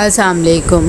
अस्सलाम वालेकुम।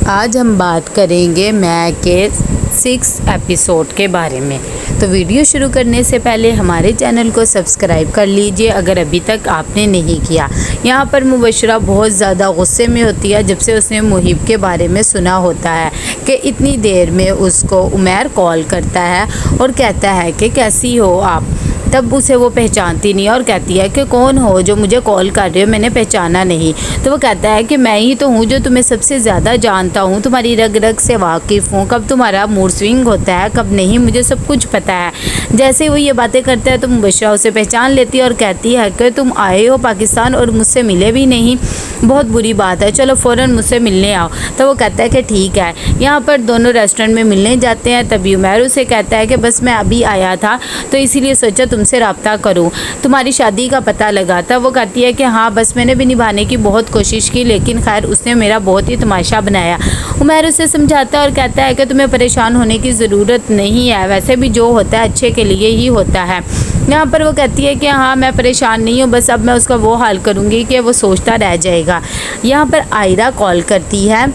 आज हम बात करेंगे मैं के 6 एपिसोड के बारे में। तो वीडियो शुरू करने से पहले हमारे चैनल को सब्सक्राइब कर लीजिए अगर अभी तक आपने नहीं किया। यहाँ पर मुबशरा बहुत ज़्यादा गुस्से में होती है जब से उसने मुहिब के बारे में सुना होता है कि इतनी देर में उसको उमैर कॉल करता है और कहता है कि कैसी हो आप। तब उसे वो पहचानती नहीं और कहती है कि कौन हो जो मुझे कॉल कर रहे हो, मैंने पहचाना नहीं। तो वो कहता है कि मैं ही तो हूँ जो तुम्हें सबसे ज़्यादा जानता हूँ, तुम्हारी रग रग से वाकिफ़ हूँ, कब तुम्हारा मूड स्विंग होता है कब नहीं, मुझे सब कुछ पता है। जैसे वो ये बातें करता है तो मुबशरा उसे पहचान लेती है और कहती है कि तुम आए हो पाकिस्तान और मुझसे मिले भी नहीं, बहुत बुरी बात है, चलो फ़ौरन मुझसे मिलने आओ। तो वो कहता है कि ठीक है। यहाँ पर दोनों रेस्टोरेंट में मिलने जाते हैं। तभी उमैर उसे कहता है कि बस मैं अभी आया था तो इसीलिए सोचा तुमसे रब्ता करूं, तुम्हारी शादी का पता लगा था। वो कहती है कि हाँ बस मैंने भी निभाने की बहुत कोशिश की लेकिन खैर उसने मेरा बहुत ही तमाशा बनाया। उमैर उसे समझाता है और कहता है कि तुम्हें परेशान होने की ज़रूरत नहीं है, वैसे भी जो होता है अच्छे के लिए ही होता है। यहाँ पर वो कहती है कि हाँ मैं परेशान नहीं हूँ, बस अब मैं उसका वो हाल करूँगी कि वो सोचता रह जाएगा। यहाँ पर आयरा कॉल करती है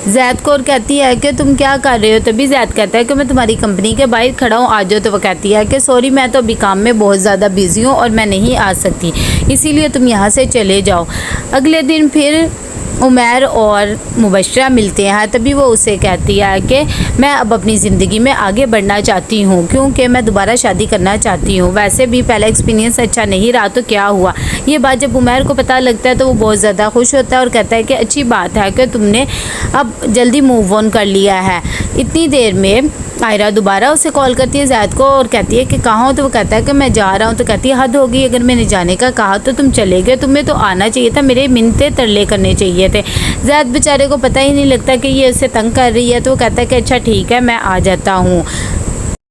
जैद को और कहती है कि तुम क्या कर रहे हो। तभी जैद कहता है कि मैं तुम्हारी कंपनी के बाहर खड़ा हूँ, आ जाओ। तो वो कहती है कि सॉरी मैं तो अभी काम में बहुत ज़्यादा बिजी हूँ और मैं नहीं आ सकती, इसीलिए तुम यहाँ से चले जाओ। अगले दिन फिर उमैर और मुबशरा मिलते हैं। तभी वो उसे कहती है कि मैं अब अपनी ज़िंदगी में आगे बढ़ना चाहती हूँ क्योंकि मैं दोबारा शादी करना चाहती हूँ, वैसे भी पहला एक्सपीरियंस अच्छा नहीं रहा तो क्या हुआ। ये बात जब उमैर को पता लगता है तो वो बहुत ज़्यादा खुश होता है और कहता है कि अच्छी बात है कि तुमने अब जल्दी मूव ऑन कर लिया है। इतनी देर में आयरा दोबारा उसे कॉल करती है जैद को और कहती है कि कहाँ हो। तो वो कहता है कि मैं जा रहा हूँ। तो कहती है हद हो गई, अगर मैंने जाने का कहा तो तुम चले गए, तुम्हें तो आना चाहिए था, मेरे मिन्नतें तरले करने चाहिए थे। जैद बेचारे को पता ही नहीं लगता कि ये उसे तंग कर रही है। तो वो कहता है कि अच्छा ठीक है मैं आ जाता हूँ।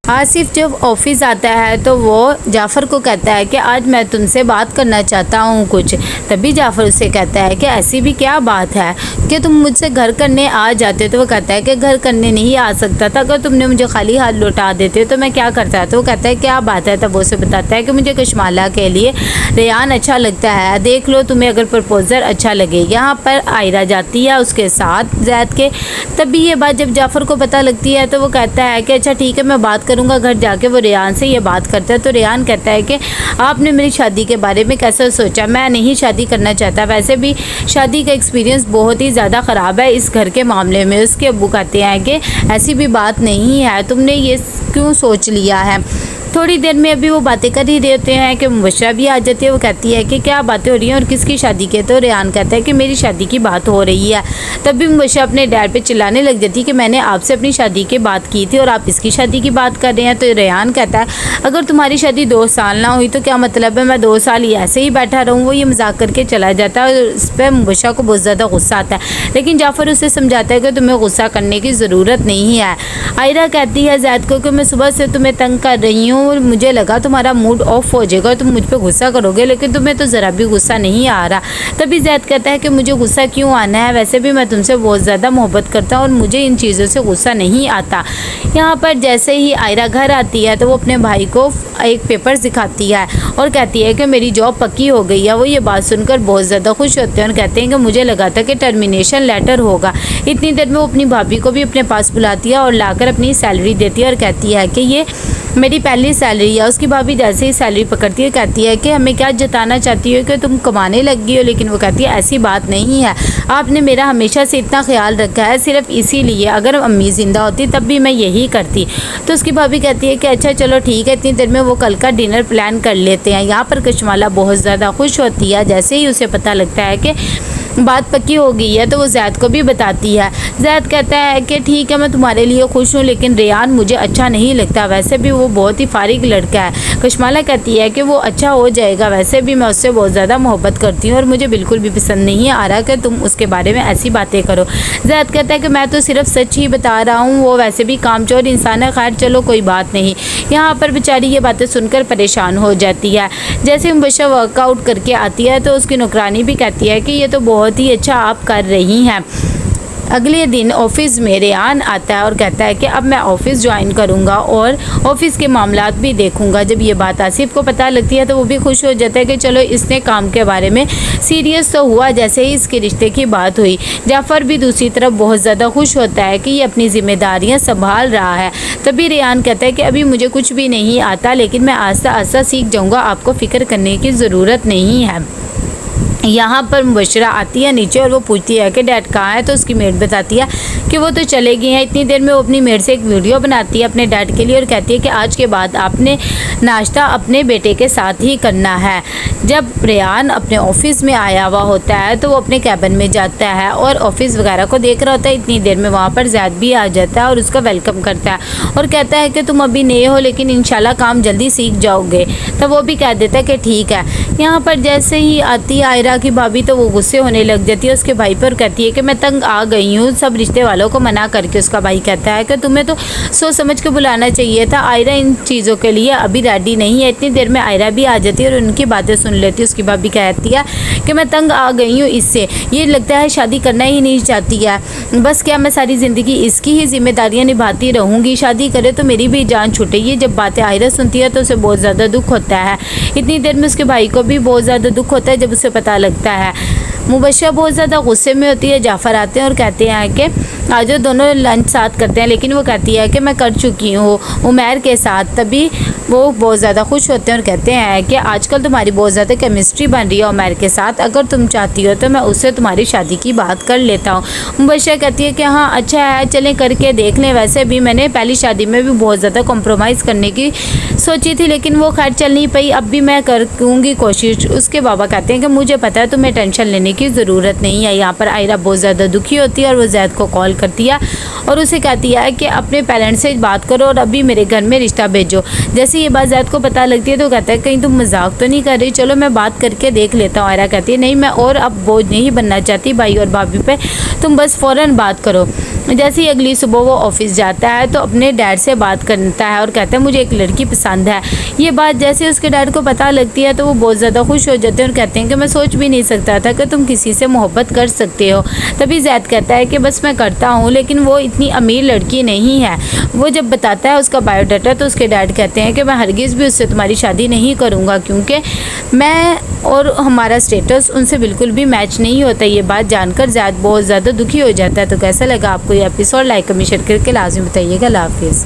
आसिफ जब ऑफिस आता है तो वो जाफ़र को कहता है कि आज मैं तुमसे बात करना चाहता हूँ कुछ। तभी जाफ़र उसे कहता है कि ऐसी भी क्या बात है कि तुम मुझसे घर करने आ जाते। तो वो कहता है कि घर करने नहीं आ सकता था, अगर तुमने मुझे खाली हाथ लौटा देते तो मैं क्या करता। तो वो कहता है क्या बात है। तब वो उसे बताता है कि मुझे कशमाला के लिए रेयान अच्छा लगता है, देख लो तुम्हें अगर प्रपोज़ल अच्छा लगे। यहाँ पर आयरा जाती है उसके साथ जैद के। तभी ये बात जब जाफ़र को पता लगती है तो वो कहता है कि अच्छा ठीक है मैं बात करूँगा। घर जाके वो रेयान से ये बात करता है तो रेयान कहता है कि आपने मेरी शादी के बारे में कैसे सोचा, मैं नहीं शादी करना चाहता, वैसे भी शादी का एक्सपीरियंस बहुत ही ज़्यादा ख़राब है इस घर के मामले में। उसके अब्बू कहते हैं कि ऐसी भी बात नहीं है, तुमने ये क्यों सोच लिया है। थोड़ी देर में अभी वो बातें कर ही रहे होते हैं कि मुबशरा भी आ जाती है। वो कहती है कि क्या बातें हो रही हैं और किसकी शादी के। तो रेयान कहता है कि मेरी शादी की बात हो रही है। तब भी मुबशरा अपने डैड पे चिल्लाने लग जाती है कि मैंने आपसे अपनी शादी की बात की थी और आप इसकी शादी की बात कर रहे हैं। तो रेयान कहता है अगर तुम्हारी शादी 2 साल ना हुई तो क्या मतलब है मैं 2 साल ही ऐसे ही बैठा रहूँ। वो ये मजाक करके चला जाता है और इस पर मुबशरा को बहुत ज़्यादा गुस्सा आता है, लेकिन जाफ़र उसे समझाता है कि तुम्हें गुस्सा करने की ज़रूरत नहीं है। आयरा कहती है जैद को कि मैं सुबह से तुम्हें तंग कर रही हूँ और मुझे लगा तुम्हारा मूड ऑफ हो जाएगा, तुम मुझ पे गुस्सा करोगे, लेकिन तुम्हें तो ज़रा भी गुस्सा नहीं आ रहा। तभी जैद कहता है कि मुझे गुस्सा क्यों आना है, वैसे भी मैं तुमसे बहुत ज़्यादा मोहब्बत करता हूँ और मुझे इन चीज़ों से गुस्सा नहीं आता। यहाँ पर जैसे ही आयरा घर आती है तो वो अपने भाई को एक पेपर दिखाती है और कहती है कि मेरी जॉब पक्की हो गई है। वो ये बात सुनकर बहुत ज़्यादा खुश होते हैं और कहते हैं कि मुझे लगा था कि टर्मिनेशन लेटर होगा। इतनी देर में वो अपनी भाभी को भी अपने पास बुलाती है और लाकर अपनी सैलरी देती है और कहती है कि ये मेरी पहली सैलरी है। उसकी भाभी जैसे ही सैलरी पकड़ती है कहती है कि हमें क्या जताना चाहती हो कि तुम कमाने लग गई हो, लेकिन वो कहती है ऐसी बात नहीं है, आपने मेरा हमेशा से इतना ख्याल रखा है सिर्फ इसीलिए, अगर अम्मी ज़िंदा होती तब भी मैं यही करती। तो उसकी भाभी कहती है कि अच्छा चलो ठीक है। इतनी देर में वो कल का डिनर प्लान कर लेते हैं। यहाँ पर कशमाला बहुत ज़्यादा खुश होती है जैसे ही उसे पता लगता है कि बात पक्की हो गई है तो वो जैद को भी बताती है। जैद कहता है कि ठीक है मैं तुम्हारे लिए खुश हूँ, लेकिन रेयान मुझे अच्छा नहीं लगता, वैसे भी वो बहुत ही फारिग लड़का है। कशमाला कहती है कि वो अच्छा हो जाएगा, वैसे भी मैं उससे बहुत ज़्यादा मोहब्बत करती हूँ और मुझे बिल्कुल भी पसंद नहीं आ रहा कि तुम उसके बारे में ऐसी बातें करो। जैद कहता है कि मैं तो सिर्फ सच ही बता रहा हूँ, वो वैसे भी कामचोर इंसान है, खैर चलो कोई बात नहीं। यहाँ पर बेचारी ये बातें सुनकर परेशान हो जाती है। जैसे मुबशरा वर्कआउट करके आती है तो उसकी नौकरानी भी कहती है कि ये तो बहुत ही अच्छा आप कर रही हैं। अगले दिन ऑफिस में रेयान आता है और कहता है कि अब मैं ऑफिस ज्वाइन करूंगा और ऑफिस के मामलात भी देखूंगा। जब ये बात आसिफ को पता लगती है तो वो भी खुश हो जाता है कि चलो इसने काम के बारे में सीरियस तो हुआ। जैसे ही इसके रिश्ते की बात हुई, जाफ़र भी दूसरी तरफ बहुत ज़्यादा खुश होता है कि ये अपनी जिम्मेदारियाँ संभाल रहा है। तभी रेयान कहता है कि अभी मुझे कुछ भी नहीं आता, लेकिन मैं आस्ता आस्ता सीख जाऊँगा, आपको फ़िक्र करने की ज़रूरत नहीं है। यहाँ पर मुबशरा आती है नीचे और वो पूछती है कि डैड कहाँ है, तो उसकी मेड बताती है कि वो तो चले गए हैं। इतनी देर में वो अपनी मेड से एक वीडियो बनाती है अपने डैड के लिए और कहती है कि आज के बाद आपने नाश्ता अपने बेटे के साथ ही करना है। जब रेयान अपने ऑफिस में आया हुआ होता है तो वो अपने कैबिन में जाता है और ऑफिस वगैरह को देख रहा होता है। इतनी देर में वहाँ पर ज़ैद भी आ जाता है और उसका वेलकम करता है और कहता है कि तुम अभी नए हो लेकिन इंशाल्लाह काम जल्दी सीख जाओगे। तब वो भी कह देता है कि ठीक है। यहाँ पर जैसे ही आती है आयरा की भाभी तो वो गुस्से होने लग जाती है उसके भाई पर, कहती है कि मैं तंग आ गई हूँ सब रिश्ते वालों को मना करके। उसका भाई कहता है कि तुम्हें तो सोच समझ के बुलाना चाहिए था, आयरा इन चीज़ों के लिए अभी रेडी नहीं है। इतनी देर में आयरा भी आ जाती है और उनकी बातें सुन लेती है। उसकी भाभी कहती है कि मैं तंग आ गई हूँ इससे, ये लगता है शादी करना ही नहीं चाहती है, बस क्या मैं सारी ज़िंदगी इसकी ही जिम्मेदारियाँ निभाती रहूँगी, शादी करे तो मेरी भी जान छूटे। ये जब बातें आयरा सुनती है तो उसे बहुत ज़्यादा दुख होता है। इतनी देर में उसके भाई को भी बहुत ज़्यादा दुख होता है जब उसे पता लगता है। मुबशरा बहुत ज़्यादा गुस्से में होती है। जाफ़र आते हैं और कहते हैं कि आज दोनों लंच साथ करते हैं, लेकिन वो कहती है कि मैं कर चुकी हूँ उमैर के साथ। तभी वो बहुत ज़्यादा खुश होते हैं और कहते हैं कि आजकल तुम्हारी बहुत ज़्यादा केमिस्ट्री बन रही है उमैर के साथ, अगर तुम चाहती हो तो मैं उससे तुम्हारी शादी की बात कर लेता हूँ। मुबशरा कहती है कि हाँ अच्छा है, चलें करके देख लें। वैसे भी मैंने पहली शादी में भी बहुत ज़्यादा कॉम्प्रोमाइज़ करने की सोची थी, लेकिन वो खैर चल नहीं पाई, अब भी मैं करूँगी कोशिश। उसके बाबा कहते हैं कि मुझे पता है तुम्हें टेंशन लेने की ज़रूरत नहीं है। यहाँ पर आयरा बहुत ज़्यादा दुखी होती है और वो ज़ैद को कॉल करती है और उसे कहती है कि अपने पेरेंट्स से बात करो और अभी मेरे घर में रिश्ता भेजो। जैसे ये बात ज़ैद को पता लगती है तो कहता है कहीं तुम मजाक तो नहीं कर रही, चलो मैं बात करके देख लेता हूँ। आयरा कहती है नहीं, मैं और अब बोझ नहीं बनना चाहती भाई और भाभी पे, तुम बस फ़ौरन बात करो। जैसे ही अगली सुबह वो ऑफिस जाता है तो अपने डैड से बात करता है और कहता है मुझे एक लड़की पसंद है। ये बात जैसे उसके डैड को पता लगती है तो वो बहुत ज़्यादा खुश हो जाते हैं और कहते हैं कि मैं सोच भी नहीं सकता था कि तुम किसी से मोहब्बत कर सकते हो। तभी ज़ैद कहता है कि बस मैं करता हूँ, लेकिन वो इतनी अमीर लड़की नहीं है। वो जब बताता है उसका बायोडाटा तो उसके डैड कहते हैं कि मैं हरगिज़ भी उससे तुम्हारी शादी नहीं करूँगा, क्योंकि मैं और हमारा स्टेटस उनसे बिल्कुल भी मैच नहीं होता। ये बात जानकर ज़ैद बहुत ज़्यादा दुखी हो जाता है। तो कैसा लगा आपको ये एपिसोड? लाइक कमेंट शेयर करके लाजमी बताइएगा। अल्लाह हाफिज़।